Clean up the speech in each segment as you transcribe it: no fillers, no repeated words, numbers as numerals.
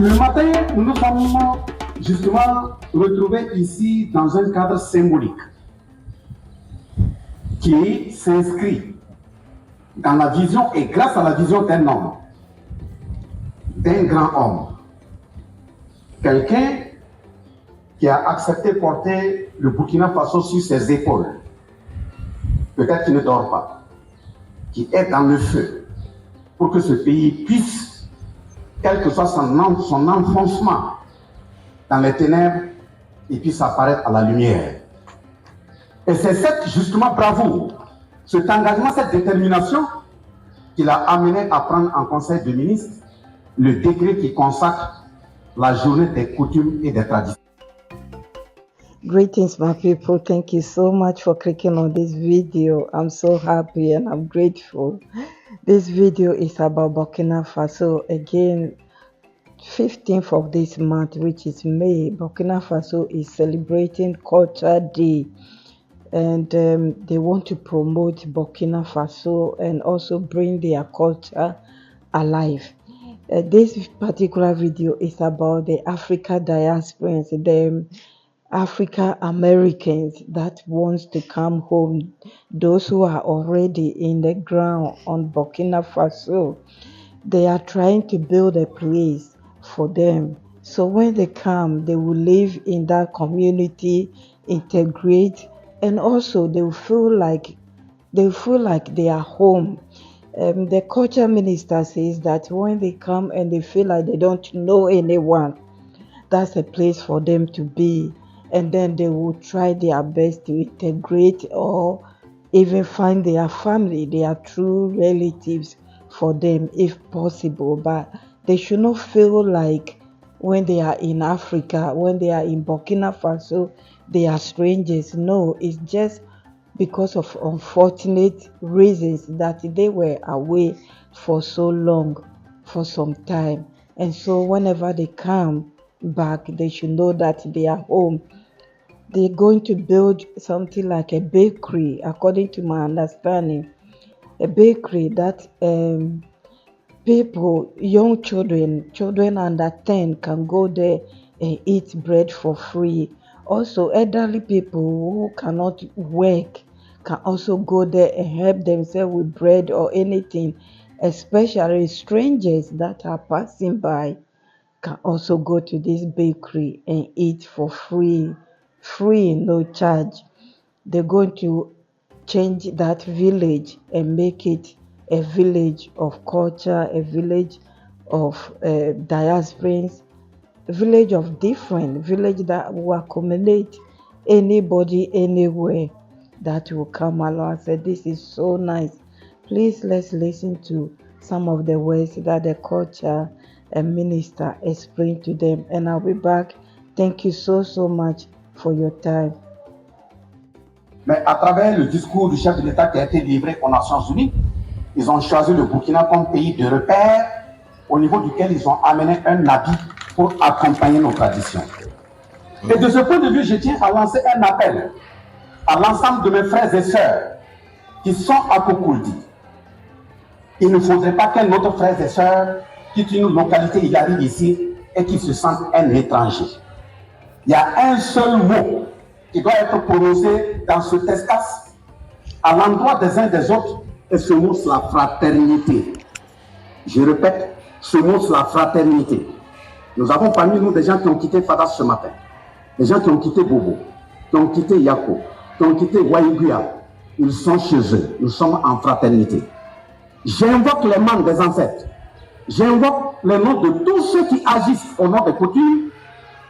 Le matin, nous nous sommes justement retrouvés ici dans un cadre symbolique qui s'inscrit dans la vision et grâce à la vision d'un homme, d'un grand homme, quelqu'un qui a accepté de porter le Burkina Faso sur ses épaules, peut-être qu'il ne dort pas, qui est dans le feu pour que ce pays puisse, quel que soit son enfoncement dans les ténèbres, il puisse apparaître à la lumière. Et c'est cette, justement, bravoure, cet engagement, cette détermination qui l'a amené à prendre en Conseil de ministres le décret qui consacre la journée des coutumes et des traditions. Greetings, my people. Thank you so much for clicking on this video. I'm so happy and I'm grateful. This video is about Burkina Faso. Again, 15th of this month, which is May, Burkina Faso is celebrating Culture Day. And they want to promote Burkina Faso and also bring their culture alive. This particular video is about the Africa diasporans, the African Americans that wants to come home, those who are already in the ground on Burkina Faso. They are trying to build a place for them. So when they come, they will live in that community, integrate, and also they will feel like they are home. The culture minister says that when they come and they feel like they don't know anyone, that's a place for them to be. And then they will try their best to integrate or even find their family, their true relatives for them if possible. But they should not feel like when they are in Africa, when they are in Burkina Faso, they are strangers. No, it's just because of unfortunate reasons that they were away for so long, for some time. And so whenever they come back, they should know that they are home. They're going to build something like a bakery, according to my understanding. A bakery that people, young children under 10 can go there and eat bread for free. Also, elderly people who cannot work can also go there and help themselves with bread or anything. Especially strangers that are passing by can also go to this bakery and eat for free, no charge. They're going to change that village and make it a village of culture, a village of diasporans, a village of different, village that will accommodate anybody, anywhere that will come along. I said, this is so nice. Please, let's listen to some of the words that the culture and minister explained to them. And I'll be back. Thank you so much for your time. Mais à travers le discours du chef de l'État qui a été livré aux Nations Unies, ils ont choisi le Burkina comme pays de repère au niveau duquel ils ont amené un habit pour accompagner nos traditions. Et de ce point de vue, je tiens à lancer un appel à l'ensemble de mes frères et sœurs qui sont à Kokouldi. Il ne faudrait pas qu'un autre frère et sœur quitte une localité, il arrive ici et qu'il se sente un étranger. Il y a un seul mot qui doit être prononcé dans cet espace à l'endroit des uns des autres, et ce mot c'est la fraternité. Je répète, ce mot c'est la fraternité. Nous avons parmi nous des gens qui ont quitté Fadas ce matin, des gens qui ont quitté Bobo, qui ont quitté Yako, qui ont quitté Waïguya. Ils sont chez eux, nous sommes en fraternité. J'invoque les membres des ancêtres, j'invoque les noms de tous ceux qui agissent au nom des coutumes,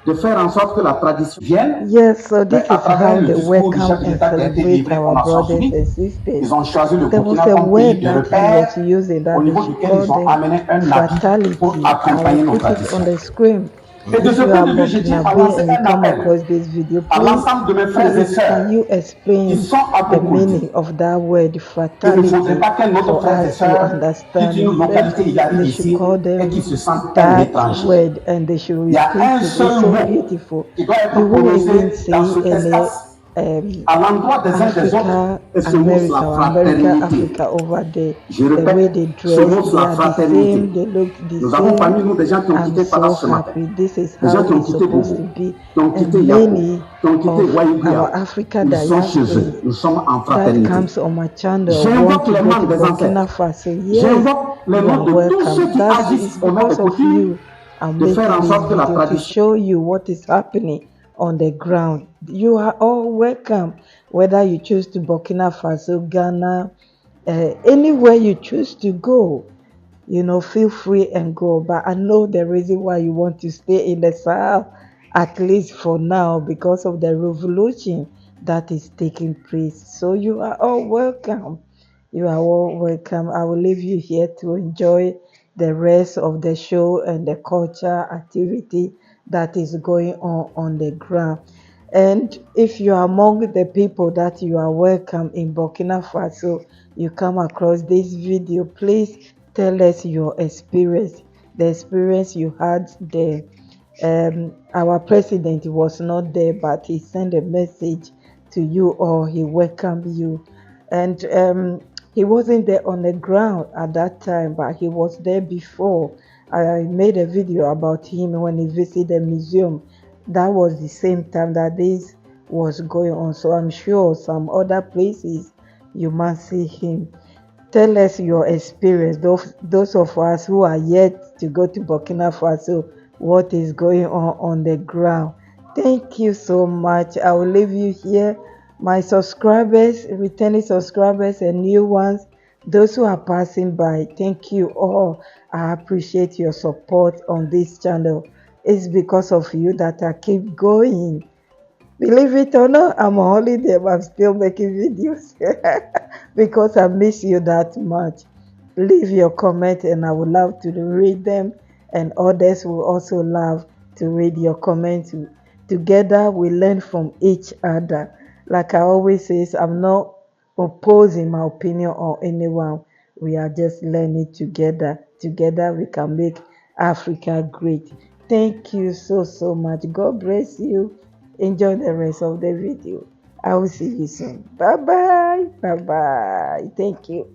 de faire en sorte que la tradition vienne. Yes, so this is how they welcome and celebrate our brothers and sisters. Ils ont choisi le There was Burkina a comme word pays de that he repère was using that au niveau we should duquel ils ont call amené them un habit fatality. pour I accompagner will nos put it on traditions. the screen. Et de If ce you point are de vue, je tiens à Burkinabe lancer and un you come appel across this video, à please, l'ensemble de mes frères et please sœurs can you explain qui sont à the Kokouldi. meaning of that word Il ne fatality faudrait pas qu'un autre for frère et us to sœur understand? quitte une localité, il arrive They should ici call et them qu'il se sente un that étranger. word and they should Il y a repeat un it. It's seul so mot beautiful. qui doit être You won't even prononcé say dans cet any espace à l'endroit des uns des autres. Africa, Et ce mot, c'est America, la or America, fraternité. Africa over there. Je The way répète, they ce mot, dress, c'est they la are the fraternité. same, they look the Nous avons parmi same. nous des gens qui ont I'm quitté Pada so ce matin. happy. This is Des gens how qui ont it's quitté supposed Bobo, to be. qui ont quitté And Yako, many qui ont quitté of Waïguia. our Africa Ils sont chez eux. diaspora Nous sommes en that fraternité. comes on my channel J'invoque want to les go noms to des Burkina ancêtres. Faso. Yes, J'invoque les you noms are de tous ceux welcome. qui That agissent is au nom et because of coutume you. I'm de faire making en this sorte que la video to tradition. show you what is happening on the ground. You are all welcome, whether you choose to Burkina Faso, Ghana, anywhere you choose to go. Feel free and go. But I know the reason why you want to stay in the Sahel, at least for now, because of the revolution that is taking place. So you are all welcome. You are all welcome. I will leave you here to enjoy the rest of the show and the culture activity that is going on the ground. And if you are among the people that you are welcome in Burkina Faso, you come across this video, please tell us your experience, the experience you had there. Our president was not there, but he sent a message to you or he welcomed you. And he wasn't there on the ground at that time, but he was there before. I made a video about him when he visited the museum. That was the same time that this was going on. So I'm sure some other places you must see him. Tell us your experience, those of us who are yet to go to Burkina Faso, what is going on the ground. Thank you so much. I will leave you here. My subscribers, returning subscribers and new ones, those who are passing by, thank you all. I appreciate your support on this channel. It's because of you that I keep going. Believe it or not, I'm on holiday, but I'm still making videos because I miss you that much. Leave your comment and I would love to read them, and others will also love to read your comments. Together we learn from each other. Like I always say, I'm not opposing my opinion on anyone. We are just learning together. Together we can make Africa great. Thank you so much. God bless you. Enjoy the rest of the video. I will see you soon. Bye bye. Bye bye. Thank you.